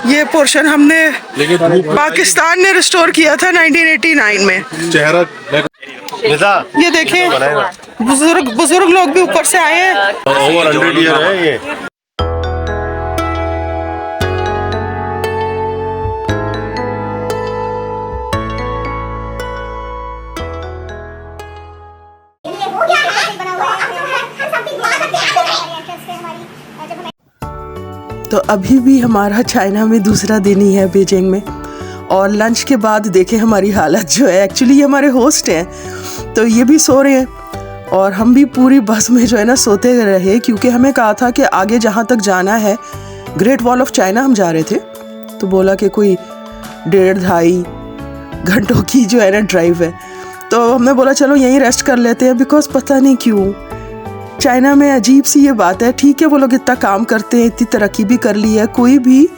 ये पोर्शन हमने पाकिस्तान ने रिस्टोर किया था 1989 में। ये देखें, बुजुर्ग लोग भी ऊपर से आए हैं। ओवर 100 ईयर है ये। तो अभी भी हमारा चाइना में दूसरा दिन ही है, बीजिंग में। और लंच के बाद देखें हमारी हालत जो है, एक्चुअली ये हमारे होस्ट हैं तो ये भी सो रहे हैं और हम भी पूरी बस में जो है ना सोते रहे, क्योंकि हमें कहा था कि आगे जहाँ तक जाना है, ग्रेट वॉल ऑफ चाइना हम जा रहे थे, तो बोला कि कोई 1.5-2 घंटों की जो है ना ड्राइव है। तो हमने बोला चलो यहीं रेस्ट कर लेते हैं, बिकॉज पता नहीं क्यों चाइना में अजीब सी ये बात है। ठीक है वो लोग इतना काम करते हैं, इतनी तरक्की भी कर ली है, कोई भी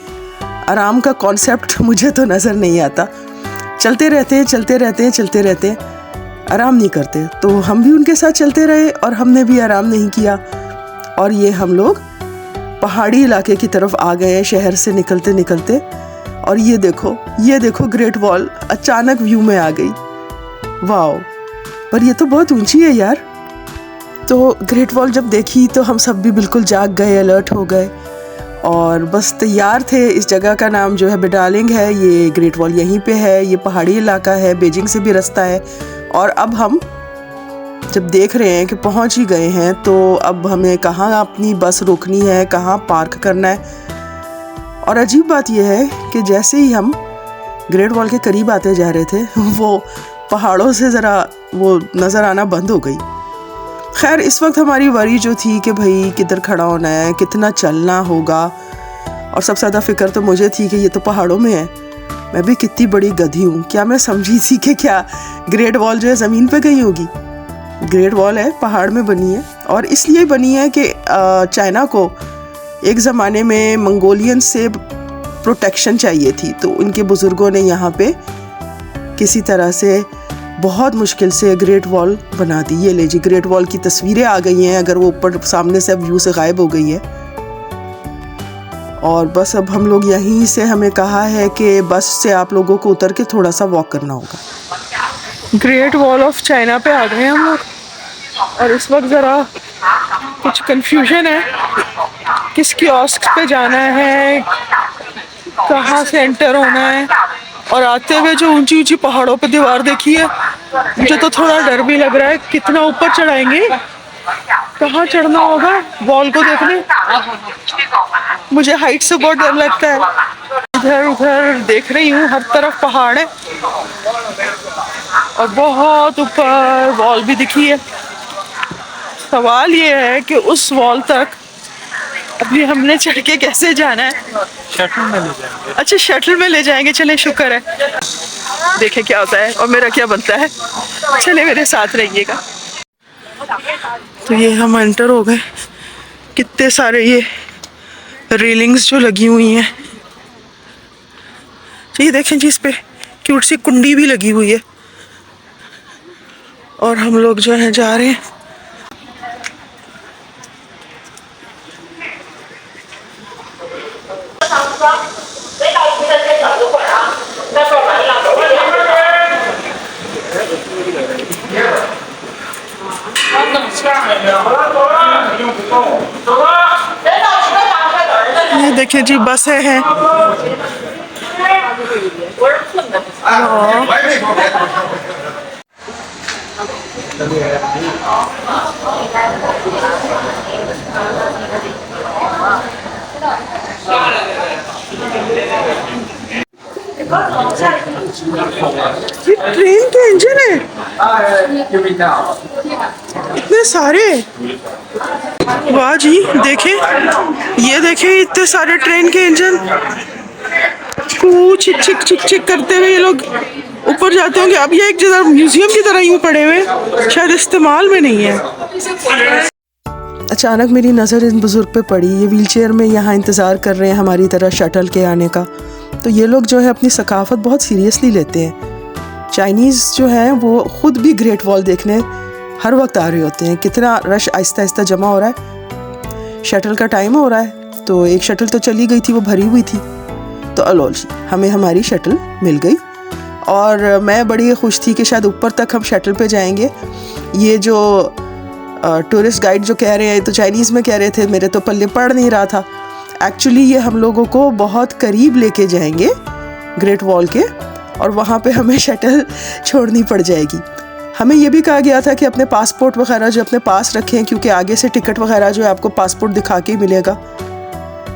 आराम का कॉन्सेप्ट मुझे तो नज़र नहीं आता। चलते रहते हैं, आराम नहीं करते। तो हम भी उनके साथ चलते रहे और हमने भी आराम नहीं किया। और ये हम लोग पहाड़ी इलाके की तरफ आ गए शहर से निकलते। और ये देखो ग्रेट वॉल अचानक व्यू में आ गई। वाओ, पर ये तो बहुत ऊंची है यार। तो ग्रेट वॉल जब देखी तो हम सब भी बिल्कुल जाग गए, अलर्ट हो गए और बस तैयार थे। इस जगह का नाम जो है बेडालिंग है, ये ग्रेट वॉल यहीं पे है, ये पहाड़ी इलाका है, बीजिंग से भी रास्ता है। और अब हम जब देख रहे हैं कि पहुंच ही गए हैं, तो अब हमें कहाँ अपनी बस रोकनी है, कहाँ पार्क करना है। और अजीब बात यह है कि जैसे ही हम ग्रेट वॉल के करीब आते जा रहे थे, वो पहाड़ों से ज़रा वो नज़र आना बंद हो गई। खैर इस वक्त हमारी वरी जो थी कि भाई किधर खड़ा होना है, कितना चलना होगा, और सबसे ज़्यादा फिक्र तो मुझे थी कि ये तो पहाड़ों में है, मैं भी कितनी बड़ी गधी हूँ। क्या मैं समझी थी कि क्या ग्रेट वॉल जो है ज़मीन पे गई होगी? ग्रेट वॉल है, पहाड़ में बनी है, और इसलिए बनी है कि चाइना को एक ज़माने में मंगोलियन से प्रोटेक्शन चाहिए थी, तो इनके बुज़ुर्गों ने यहाँ पे किसी तरह से बहुत मुश्किल से ग्रेट वॉल बना दी। ये ले जी, ग्रेट वॉल की तस्वीरें आ गई हैं, अगर वो ऊपर सामने से व्यू से गायब हो गई है। और बस अब हम लोग यहीं से, हमें कहा है कि बस से आप लोगों को उतर के थोड़ा सा वॉक करना होगा। ग्रेट वॉल ऑफ चाइना पे आ गए हैं हम लोग, और इस वक्त ज़रा कुछ कंफ्यूजन है, किस कियोस्क पे जाना है, कहाँ से एंटर होना है। और आते हुए जो ऊंची ऊंची पहाड़ों पे दीवार देखी है, मुझे तो थोड़ा डर भी लग रहा है, कितना ऊपर चढ़ाएंगे, कहाँ चढ़ना होगा वॉल को देखने। मुझे हाइट से बहुत डर लगता है। इधर उधर देख रही हूँ, हर तरफ पहाड़ है और बहुत ऊपर वॉल भी दिखी है। सवाल ये है कि उस वॉल तक अभी हमने चढ़ के कैसे जाना है? शटल में ले जाएंगे। अच्छा, शटल में ले जाएंगे, चले शुक्र है। देखें क्या होता है और मेरा क्या बनता है। चले मेरे साथ रहिएगा। तो ये हम एंटर हो गए। कितने सारे ये रेलिंग्स जो लगी हुई हैं, तो ये देखें जी, इस पे क्यूट सी कुंडी भी लगी हुई है। और हम लोग जो है जा रहे हैं। ये देखिए जी, बसें हैं। ये ट्रेन के इंजन है, इतने सारे। वाह जी, देखें, ये देखें, इतने सारे ट्रेन के इंजन चिक चिक चिक चिक करते हुए ये लोग ऊपर जाते होंगे। अब ये एक जगह म्यूजियम की तरह यूं पड़े हुए, शायद इस्तेमाल में नहीं है। अचानक मेरी नज़र इन बुज़ुर्ग पे पड़ी। ये व्हीलचेयर में यहाँ इंतज़ार कर रहे हैं हमारी तरह शटल के आने का। तो ये लोग जो है अपनी सकाफ़त बहुत सीरियसली लेते हैं। चाइनीज़ जो है वो ख़ुद भी ग्रेट वॉल देखने हर वक्त आ रहे होते हैं। कितना रश आहिस्ता आहिस्ता जमा हो रहा है। शटल का टाइम हो रहा है तो एक शटल तो चली गई थी, वो भरी हुई थी। तो अलोल जी हमें हमारी शटल मिल गई और मैं बड़ी खुश थी कि शायद ऊपर तक हम शटल पे जाएंगे। ये जो टूरिस्ट गाइड जो कह रहे हैं तो चाइनीज़ में कह रहे थे, मेरे तो पल्ले पड़ नहीं रहा था। एक्चुअली ये हम लोगों को बहुत करीब लेके जाएंगे ग्रेट वॉल के और वहाँ पे हमें शटल छोड़नी पड़ जाएगी। हमें ये भी कहा गया था कि अपने पासपोर्ट वगैरह जो अपने पास रखें, क्योंकि आगे से टिकट वगैरह जो है आपको पासपोर्ट दिखा के ही मिलेगा।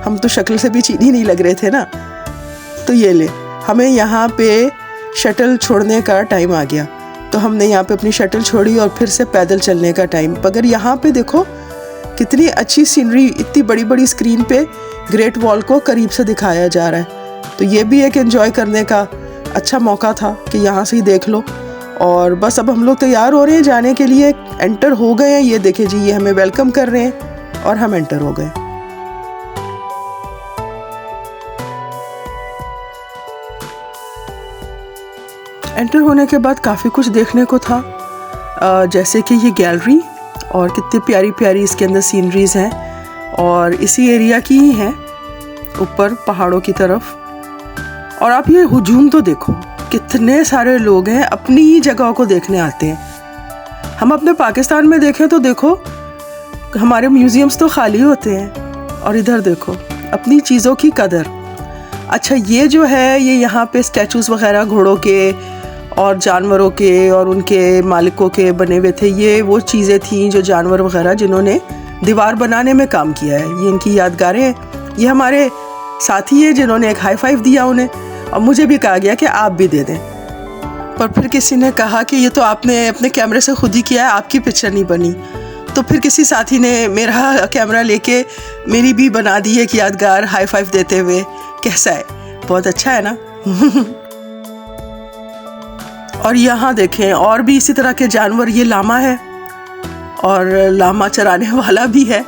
हम तो शक्ल से भी चीनी नहीं लग रहे थे ना। तो ये ले, हमें यहाँ पे शटल छोड़ने का टाइम आ गया, तो हमने यहाँ पे अपनी शटल छोड़ी और फिर से पैदल चलने का टाइम। मगर यहाँ पे देखो कितनी अच्छी सीनरी, इतनी बड़ी बड़ी स्क्रीन पे ग्रेट वॉल को करीब से दिखाया जा रहा है। तो ये भी एक एंजॉय करने का अच्छा मौका था कि यहाँ से ही देख लो। और बस अब हम लोग तैयार हो रहे हैं जाने के लिए, एंटर हो गए हैं। ये देखे जी, ये हमें वेलकम कर रहे हैं और हम एंटर हो गए। एंटर होने के बाद काफ़ी कुछ देखने को था, जैसे कि ये गैलरी और कितनी प्यारी प्यारी इसके अंदर सीनरीज हैं और इसी एरिया की ही हैं ऊपर पहाड़ों की तरफ। और आप ये हुजूम तो देखो, कितने सारे लोग हैं अपनी ही जगहों को देखने आते हैं। हम अपने पाकिस्तान में देखें तो देखो हमारे म्यूज़ियम्स तो खाली होते हैं और इधर देखो अपनी चीज़ों की कदर। अच्छा, ये जो है ये यहाँ पे स्टैचूज़ वगैरह घोड़ों के और जानवरों के और उनके मालिकों के बने हुए थे। ये वो चीज़ें थीं जो जानवर वगैरह जिन्होंने दीवार बनाने में काम किया है, ये इनकी यादगारें हैं। ये हमारे साथी हैं जिन्होंने एक हाई फाइव दिया उन्हें, और मुझे भी कहा गया कि आप भी दे दें। पर फिर किसी ने कहा कि ये तो आपने अपने कैमरे से खुद ही किया है, आपकी पिक्चर नहीं बनी। तो फिर किसी साथी ने मेरा कैमरा लेके मेरी भी बना दी एक यादगार हाई फाइव देते हुए। कैसा है? बहुत अच्छा है ना। और यहाँ देखें और भी इसी तरह के जानवर, ये लामा है और लामा चराने वाला भी है।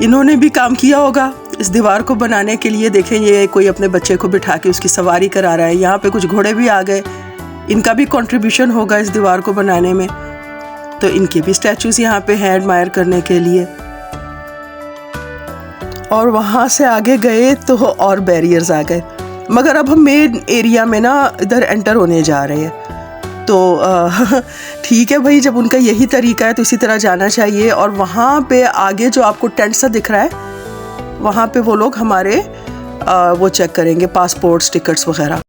इन्होंने भी काम किया होगा इस दीवार को बनाने के लिए। देखें ये कोई अपने बच्चे को बिठा के उसकी सवारी करा रहा है। यहाँ पे कुछ घोड़े भी आ गए, इनका भी कंट्रीब्यूशन होगा इस दीवार को बनाने में। तो इनके भी स्टैचूज यहाँ पे हैं एडमायर करने के लिए। और वहाँ से आगे गए तो और बैरियर्स आ गए, मगर अब हम मेन एरिया में ना इधर एंटर होने जा रहे हैं। तो ठीक है भाई, जब उनका यही तरीका है तो इसी तरह जाना चाहिए। और वहाँ पे आगे जो आपको टेंट सा दिख रहा है, वहाँ पे वो लोग हमारे वो चेक करेंगे पासपोर्ट्स, टिकट्स वगैरह।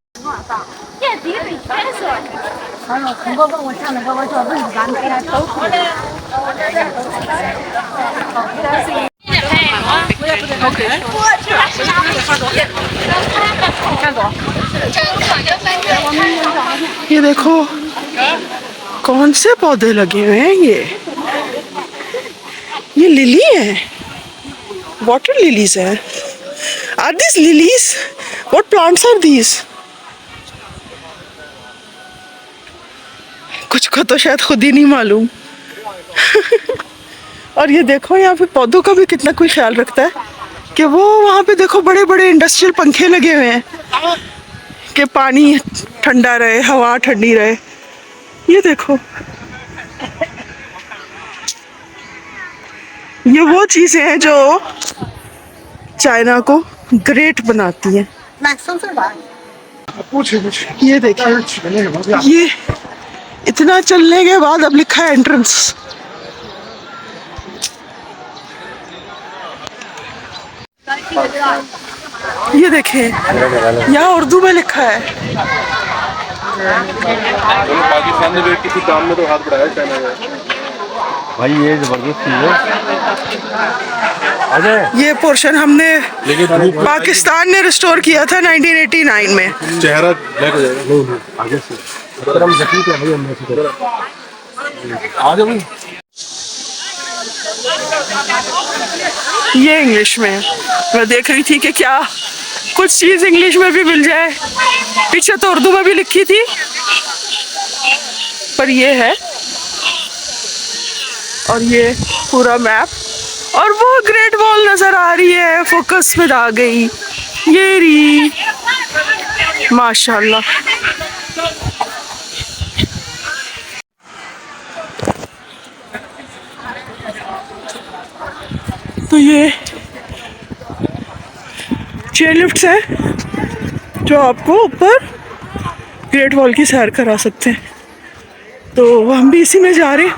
ये देखो कौन से पौधे लगे हुए हैं। ये लिली है, वाटर लिलीज है। Are this lilies? What plants are these? कुछ को तो शायद खुद ही नहीं मालूम। और ये देखो यहाँ पे पौधों का भी कितना कोई ख्याल रखता है कि वो वहाँ पे देखो बड़े बड़े इंडस्ट्रियल पंखे लगे हुए हैं कि पानी ठंडा रहे, हवा ठंडी रहे। ये देखो, ये वो चीजें हैं जो चाइना को ग्रेट बनाती हैं। ये देखिए, ये इतना चलने के बाद अब लिखा है एंट्रेंस। ये देखिए यहाँ उर्दू में लिखा है। पाकिस्तान ने किसी काम में तो हाथ बढ़ाया चाइना में। भाई ये जबरदस्त चीज है। ये पोर्शन हमने पाकिस्तान ने रिस्टोर किया था 1989 में। चेहरा ब्लैक हो जाएगा आगे से। हम जख्मी तो भाई अंदर से आ जाओ। ये इंग्लिश में है। मैं देख रही थी कि क्या कुछ चीज़ इंग्लिश में भी मिल जाए। पीछे तो उर्दू में भी लिखी थी, पर ये है। और ये पूरा मैप और वो ग्रेट वॉल नजर आ रही है, फोकस में आ गई ये री, माशाल्लाह। तो ये चेयर लिफ्ट्स हैं जो आपको ऊपर ग्रेट वॉल की सैर करा सकते हैं, तो हम भी इसी में जा रहे हैं।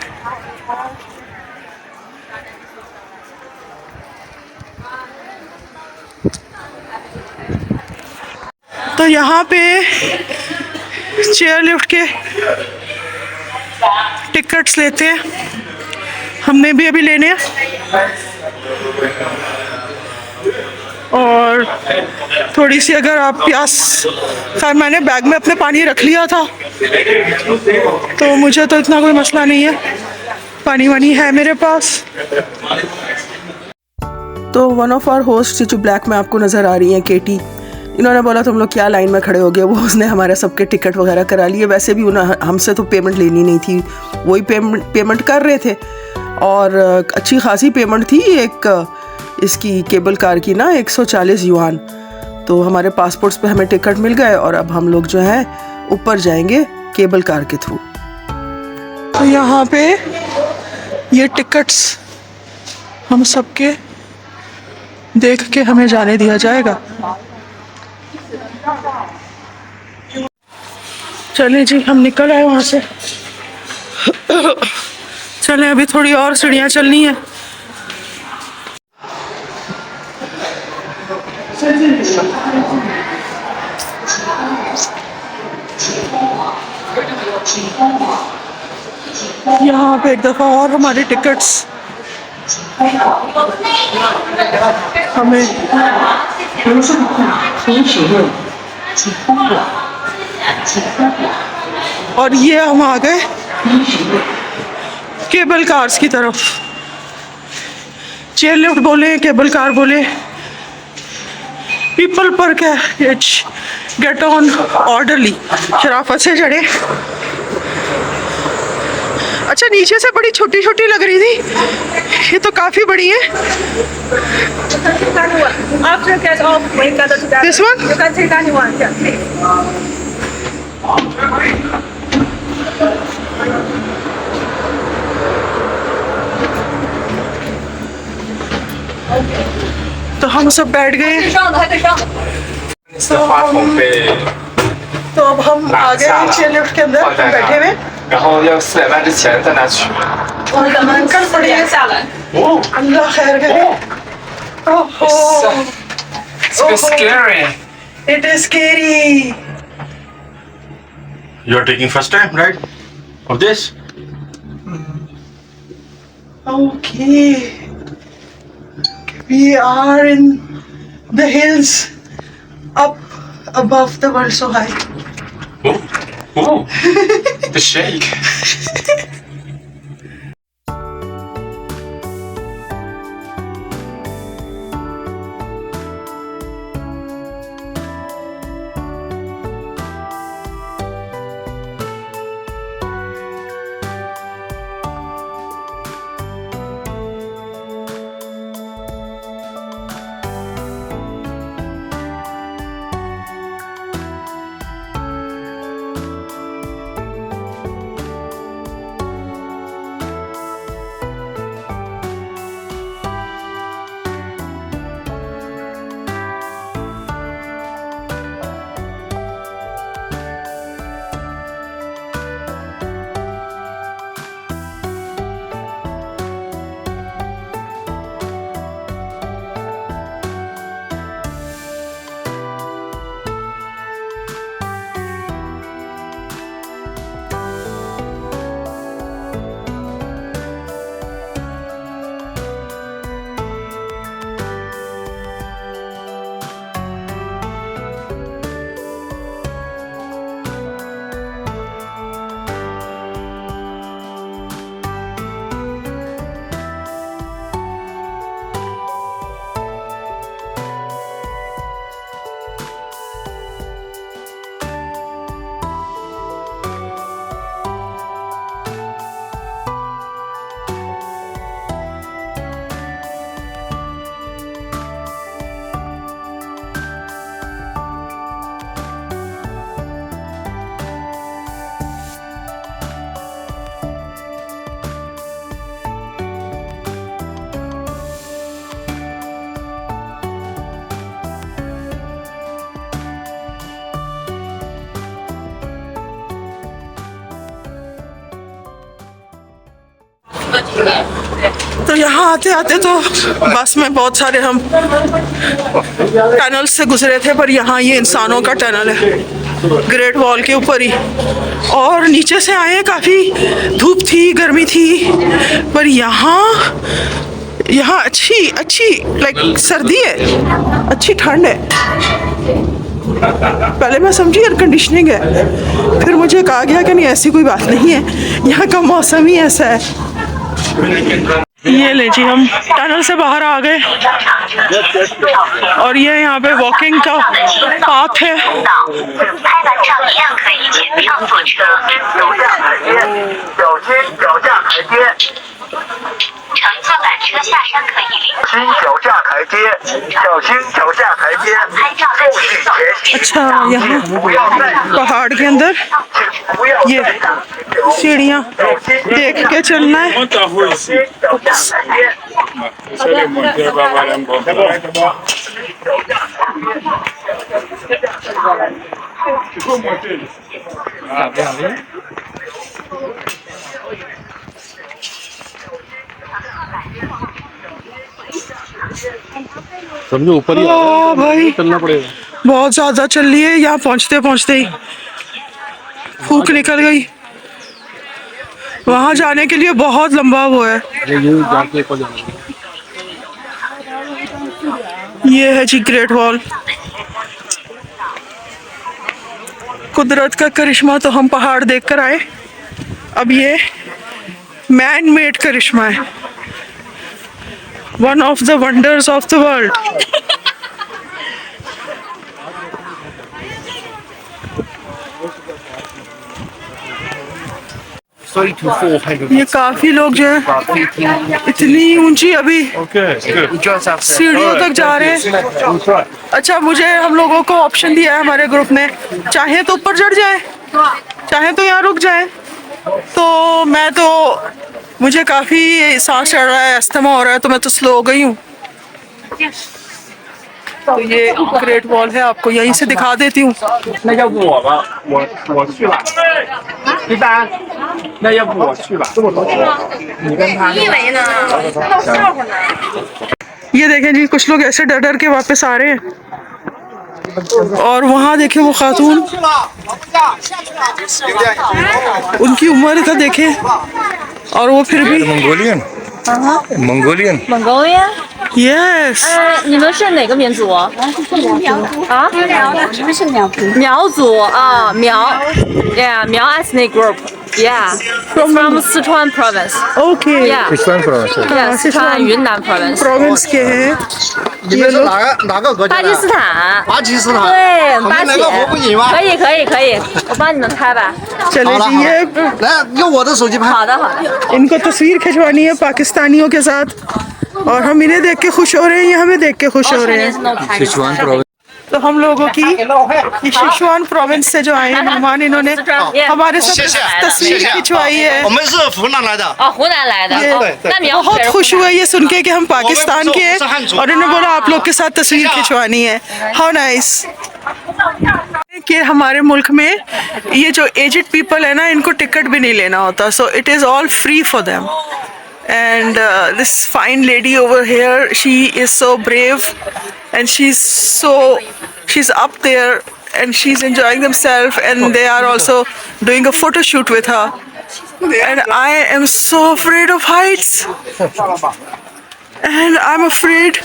तो यहाँ पे चेयर लिफ्ट के टिकट्स लेते हैं, हमने भी अभी लेने हैं। और थोड़ी सी अगर आप प्यास, खैर मैंने बैग में अपने पानी रख लिया था तो मुझे तो इतना कोई मसला नहीं है, पानी वानी है मेरे पास। तो वन ऑफ आवर होस्ट जो ब्लैक में आपको नज़र आ रही हैं, केटी, इन्होंने बोला तुम लोग क्या लाइन में खड़े हो गए, वो उसने हमारे सबके टिकट वगैरह करा लिए। वैसे भी उन्हें हमसे तो पेमेंट लेनी नहीं थी, वही पेमेंट कर रहे थे और अच्छी खासी पेमेंट थी। एक इसकी केबल कार की ना 140 युआन, तो हमारे पासपोर्ट्स पे हमें टिकट मिल गए और अब हम लोग जो है ऊपर जाएंगे केबल कार के थ्रू। तो यहाँ पे ये टिकट्स हम सबके देख के हमें जाने दिया जाएगा। चलें जी, हम निकल आए वहाँ से। चलें, अभी थोड़ी और सीढ़ियाँ चलनी है। यहाँ पे एक दफ़ा और हमारे टिकट्स हमें और ये हम आ गए केबल कार्स की तरफ। चेयर लिफ्ट बोले, केबल कार बोले, पीपल पर कैच गेट ऑन ऑर्डरली, शराफत से चढ़े। अच्छा, नीचे से बड़ी छोटी छोटी लग रही थी, ये तो काफी बड़ी है। This one? You can take anyone. तो हम सब बैठ गए। तो अब हम आ गए चेयर लिफ्ट के अंदर, हम बैठे हुए। 然后要400万之前再拿取。 अंकल पड़े下来。अल्लाह खैर करे। ओहो, It's a bit scary. it is scary. You're taking first time, right? Of this? Okay, we are in the hills up above the world so high. Oh, oh, the shake. तो यहाँ आते आते तो बस में बहुत सारे हम टनल से गुजरे थे, पर यहाँ ये इंसानों का टनल है ग्रेट वॉल के ऊपर ही। और नीचे से आए, काफ़ी धूप थी, गर्मी थी, पर यहाँ अच्छी लाइक सर्दी है, अच्छी ठंड है। पहले मैं समझी एयर कंडीशनिंग है, फिर मुझे कहा गया कि नहीं, ऐसी कोई बात नहीं है, यहाँ का मौसम ही ऐसा है। ये ले जी, हम टनल से बाहर आ गए और ये यहाँ पे वॉकिंग का पाथ है। अच्छा, यहाँ पहाड़ के अंदर ये सीढ़ियाँ देख के चलना है। समझो ऊपर ही भाई चलना पड़ेगा, बहुत ज्यादा चल रही है। यहाँ पहुँचते पहुँचते ही फूक निकल गई। वहाँ जाने के लिए बहुत लंबा वो है। ये है जी ग्रेट वॉल। कुदरत का करिश्मा तो हम पहाड़ देखकर आए, अब ये मैन मेड करिश्मा है, one of the wonders of the world. ये काफी लोग जो है इतनी ऊंची अभी सीढ़ियों तक जा रहे हैं। अच्छा, हम लोगों को ऑप्शन दिया है हमारे ग्रुप ने, चाहे तो ऊपर चढ़ जाए, चाहे तो यहाँ रुक जाए। तो मुझे काफी सांस चढ़ रहा है, अस्थमा हो रहा है, तो मैं तो स्लो हो गई हूँ। तो ये ग्रेट वॉल है, आपको यहीं से दिखा देती हूँ। ये देखें जी, कुछ लोग ऐसे डर डर के वापस आ रहे हैं। और वहाँ देखें वो खातून, उनकी उम्र का देखें, और वो फिर भी Mongolian. Yes。你们是哪个民族？啊？苗族啊，苗 ，Yeah， 苗 ethnic group。Yeah，from Sichuan province。 Okay。 Yeah。 Sichuan province。 Yeah， 四川云南 province。 के हैं।你们是哪个国家的？巴基斯坦。巴基斯坦。对，巴我们来个活不赢吗？可以，我帮你们拍吧。 चले जी, ये 来用我的手机拍。好的。 इनको तस्वीर खिंचवानी है पाकिस्तानियों के साथ, और हम इन्हें देख के खुश हो रहे हैं, ये हमें देख के खुश हो रहे हैं। तो हम लोगों की ये सिचुआन प्रोविंस से जो आए हैं मेहमान, इन्होंने हमारे साथ तस्वीर खिंचवाई है। 我们是湖南来的。哦，湖南来的。那苗 बहुत खुश हुए ये सुन के कि हम पाकिस्तान के हैं, और इन्होंने बोला आप लोग के साथ तस्वीर खिंचवानी है। हाउ नाइस कि हमारे मुल्क में ये जो एजेड पीपल है ना, इनको टिकट भी नहीं लेना होता, so it is all free for them. And this fine lady over here, she is so brave, and she's up there, and she's enjoying themselves, and they are also doing a photo shoot with her. And I am so afraid of heights, and I'm afraid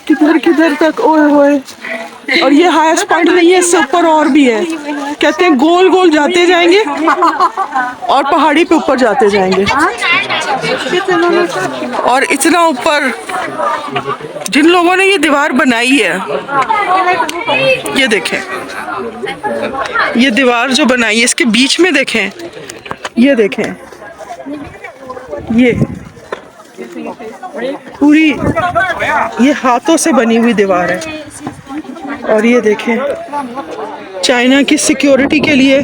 किधर तक, ओए होए। और ये highest point नहीं है, इससे ऊपर और भी है। कहते हैं गोल गोल जाते जाएंगे और पहाड़ी पे ऊपर जाते जाएंगे। और इतना ऊपर जिन लोगों ने ये दीवार बनाई है, ये देखें, ये दीवार जो बनाई है, इसके बीच में देखें, ये देखें, ये पूरी ये हाथों से बनी हुई दीवार है। और ये देखें, चाइना की सिक्योरिटी के लिए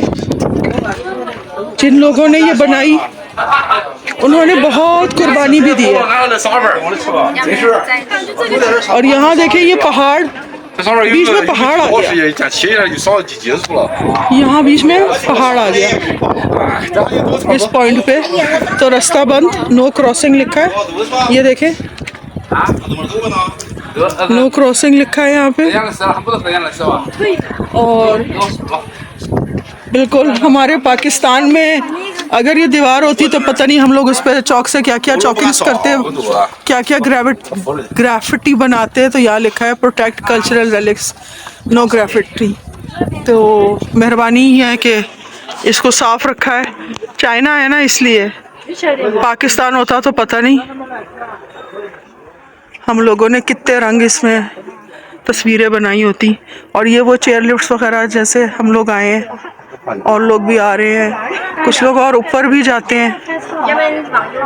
जिन लोगों ने ये बनाई, उन्होंने बहुत कुर्बानी भी दी है। और यहाँ देखें, ये पहाड़ बीच में पहाड़ आ गया, 骑下就上几结束了。 यहाँ बीच में पहाड़ आ गया इस पॉइंट पे, तो रास्ता बंद, नो क्रॉसिंग लिखा है। ये देखें, नो क्रॉसिंग लिखा है यहाँ पे। और बिल्कुल हमारे पाकिस्तान में अगर ये दीवार होती तो पता नहीं हम लोग उस पर चौक से क्या क्या चौकिंग्स करते, क्या क्या ग्राफिटी बनाते हैं। तो यहाँ लिखा है protect cultural relics, no graffiti. तो मेहरबानी ही है कि इसको साफ रखा है। चाइना है ना इसलिए, पाकिस्तान होता तो पता नहीं हम लोगों ने कितने रंग इसमें तस्वीरें बनाई होती। और ये वो चेयर लिफ्ट्स वगैरह जैसे हम लोग आए हैं, और लोग भी आ रहे हैं, कुछ लोग और ऊपर भी जाते हैं,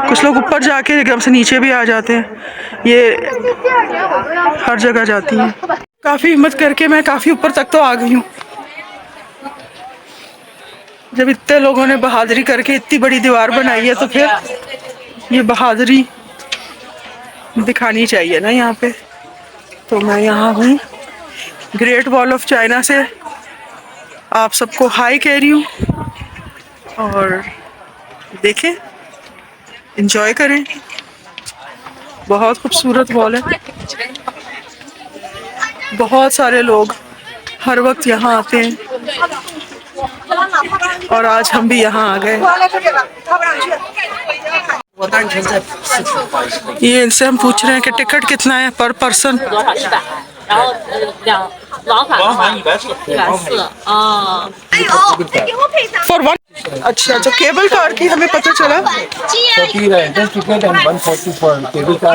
कुछ लोग ऊपर जाके एकदम से नीचे भी आ जाते हैं। ये हर जगह जाती है। काफ़ी हिम्मत करके मैं काफ़ी ऊपर तक तो आ गई हूँ। जब इतने लोगों ने बहादुरी करके इतनी बड़ी दीवार बनाई है तो फिर ये बहादुरी दिखानी चाहिए ना यहाँ पे। तो मैं यहाँ हूँ ग्रेट वॉल ऑफ चाइना से आप सबको हाय कह रही हूँ, और देखें, एंजॉय करें। बहुत खूबसूरत वॉल है, बहुत सारे लोग हर वक्त यहाँ आते हैं, और आज हम भी यहाँ आ गए। ये इनसे हम पूछ रहे हैं कि टिकट कितना है पर पर्सन। 然后往返140哦。 for one. अच्छा अच्छा, केबल कार की हमें पता चला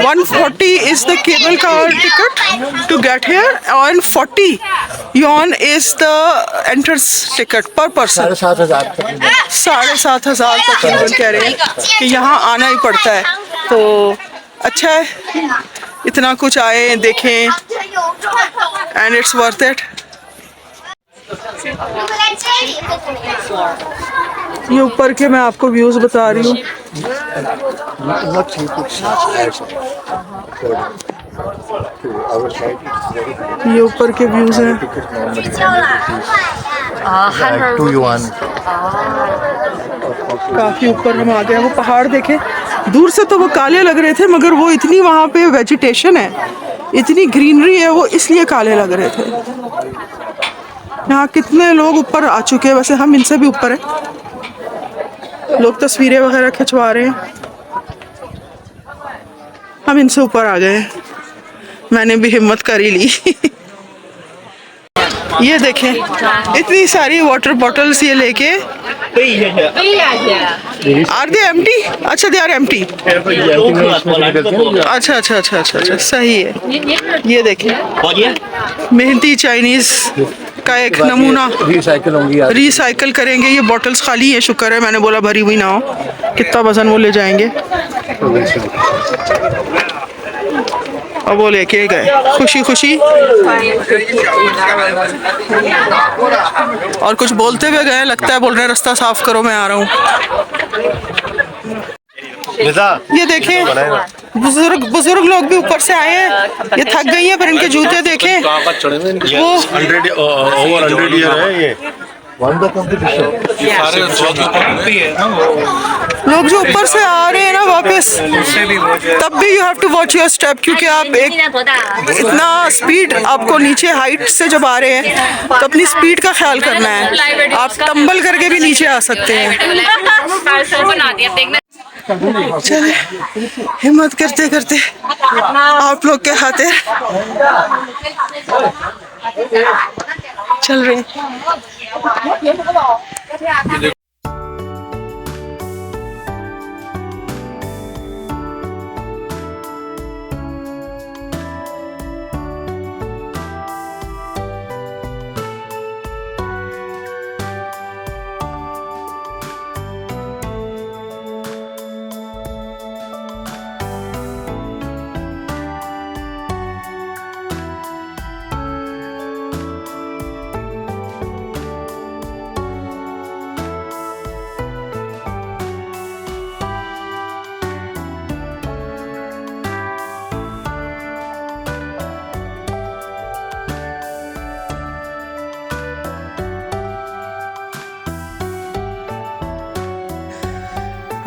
140 is the cable car ticket to get here, and 40 yuan is the entrance ticket per person। 7,500 तकरीबन कह रहे हैं कि यहाँ आना ही पड़ता है। तो अच्छा है, इतना कुछ आए देखें, and it's worth it। ये ऊपर के मैं आपको व्यूज बता रही हूँ। ये ऊपर के व्यूज हैं। 2 yuan। काफी ऊपर हम आ गए। वो पहाड़ देखे, दूर से तो वो काले लग रहे थे, मगर वो इतनी वहाँ पे वेजिटेशन है, इतनी ग्रीनरी है, वो इसलिए काले लग रहे थे। यहाँ कितने लोग ऊपर आ चुके हैं, वैसे हम इनसे भी ऊपर हैं। लोग तस्वीरें वगैरह खिंचवा रहे हैं, हम इनसे ऊपर आ गए। मैंने भी हिम्मत कर ही ली। ये देखें, इतनी सारी वाटर बॉटल्स ये लेके। Are they empty? अच्छा, दे आर एम्प्टी। अच्छा अच्छा अच्छा अच्छा अच्छा, सही है। ये देखें, मेहनती चाइनीज का एक नमूना। रिसाइकिल होंगी, रिसाइकिल करेंगे। ये बॉटल्स खाली है, शुक्र है, मैंने बोला भरी हुई ना हो, कितना वजन वो ले जाएंगे। और वो लेके गए खुशी खुशी, और कुछ बोलते हुए गए, लगता है बोल रहे हैं रास्ता साफ करो, मैं आ रहा हूँ। ये देखें, बुजुर्ग लोग भी ऊपर से आए हैं, ये थक गई हैं, पर इनके जूते देखें, वो 100 ओवर 100 ईयर है ये। लोग जो ऊपर से आ रहे हैं ना वापस, तब भी you have to watch your step, क्योंकि आप इतना स्पीड, आपको नीचे हाइट से जब आ रहे हैं तो अपनी स्पीड का ख्याल करना है। आप टंबल करके भी नीचे आ सकते हैं। चले, हिम्मत करते करते आप लोग के खातिर चल रहे हैं।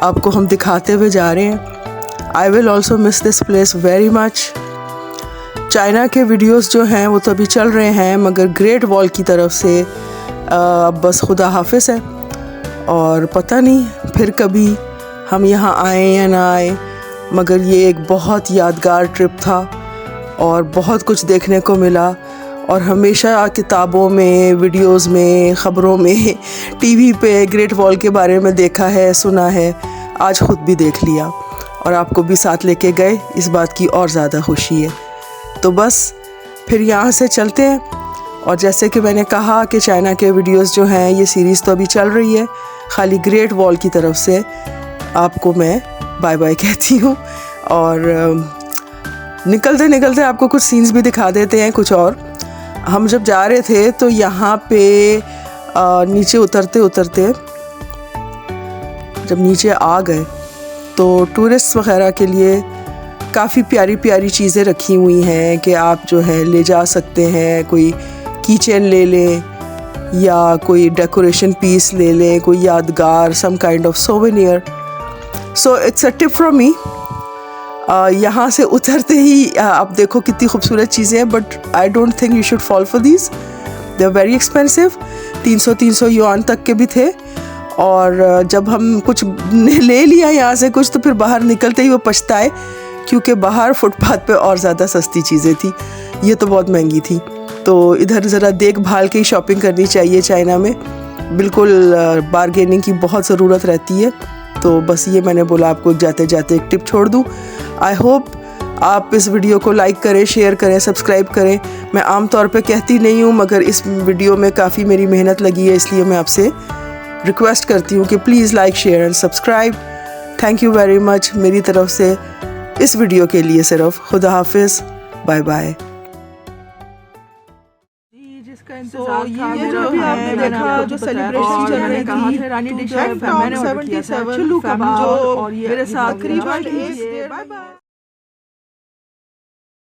आपको हम दिखाते हुए जा रहे हैं। I will also miss this place very much. China के वीडियोस जो हैं वो तो अभी चल रहे हैं, मगर ग्रेट वॉल की तरफ से बस खुदा हाफिज़ है। और पता नहीं फिर कभी हम यहाँ आए या ना आए, मगर ये एक बहुत यादगार ट्रिप था और बहुत कुछ देखने को मिला। और हमेशा किताबों में, वीडियोस में, ख़बरों में, टीवी पे ग्रेट वॉल के बारे में देखा है, सुना है, आज ख़ुद भी देख लिया और आपको भी साथ लेके गए, इस बात की और ज़्यादा खुशी है। तो बस फिर यहाँ से चलते हैं। और जैसे कि मैंने कहा कि चाइना के वीडियोस जो हैं, ये सीरीज़ तो अभी चल रही है, खाली ग्रेट वॉल की तरफ से आपको मैं बाय बाय कहती हूँ। और निकलते निकलते आपको कुछ सीन्स भी दिखा देते हैं कुछ और। हम जब जा रहे थे तो यहाँ पे नीचे उतरते उतरते जब नीचे आ गए तो टूरिस्ट वगैरह के लिए काफ़ी प्यारी प्यारी चीज़ें रखी हुई हैं कि आप जो है ले जा सकते हैं। कोई की चेन ले लें या कोई डेकोरेशन पीस ले लें, कोई यादगार, some kind of souvenir. So it's a tip from me. यहाँ से उतरते ही आप देखो कितनी खूबसूरत चीज़ें हैं, but I don't think you should fall for these, they are very expensive. 300 yuan तक के भी थे। और जब हम कुछ ले लिया यहाँ से कुछ, तो फिर बाहर निकलते ही वो पछताए, क्योंकि बाहर फुटपाथ पे और ज़्यादा सस्ती चीज़ें थी, ये तो बहुत महंगी थी। तो इधर ज़रा देखभाल के ही शॉपिंग करनी चाहिए। चाइना में बिल्कुल बारगेनिंग की बहुत ज़रूरत रहती है। तो बस ये मैंने बोला आपको जाते जाते एक टिप छोड़ दूँ। आई होप आप इस वीडियो को लाइक करें, शेयर करें, सब्सक्राइब करें। मैं आम तौर पे कहती नहीं हूँ, मगर इस वीडियो में काफ़ी मेरी मेहनत लगी है, इसलिए मैं आपसे रिक्वेस्ट करती हूँ कि please like, share and subscribe. Thank you very much मेरी तरफ से इस वीडियो के लिए सिर्फ। खुदा हाफिज़, बाय बाय। तो ये जो भी आपने देखा, जो सेलिब्रेशन चल रही थी, रानी डिश 77 जो मेरे साथ करीबन 1 बाय बाय।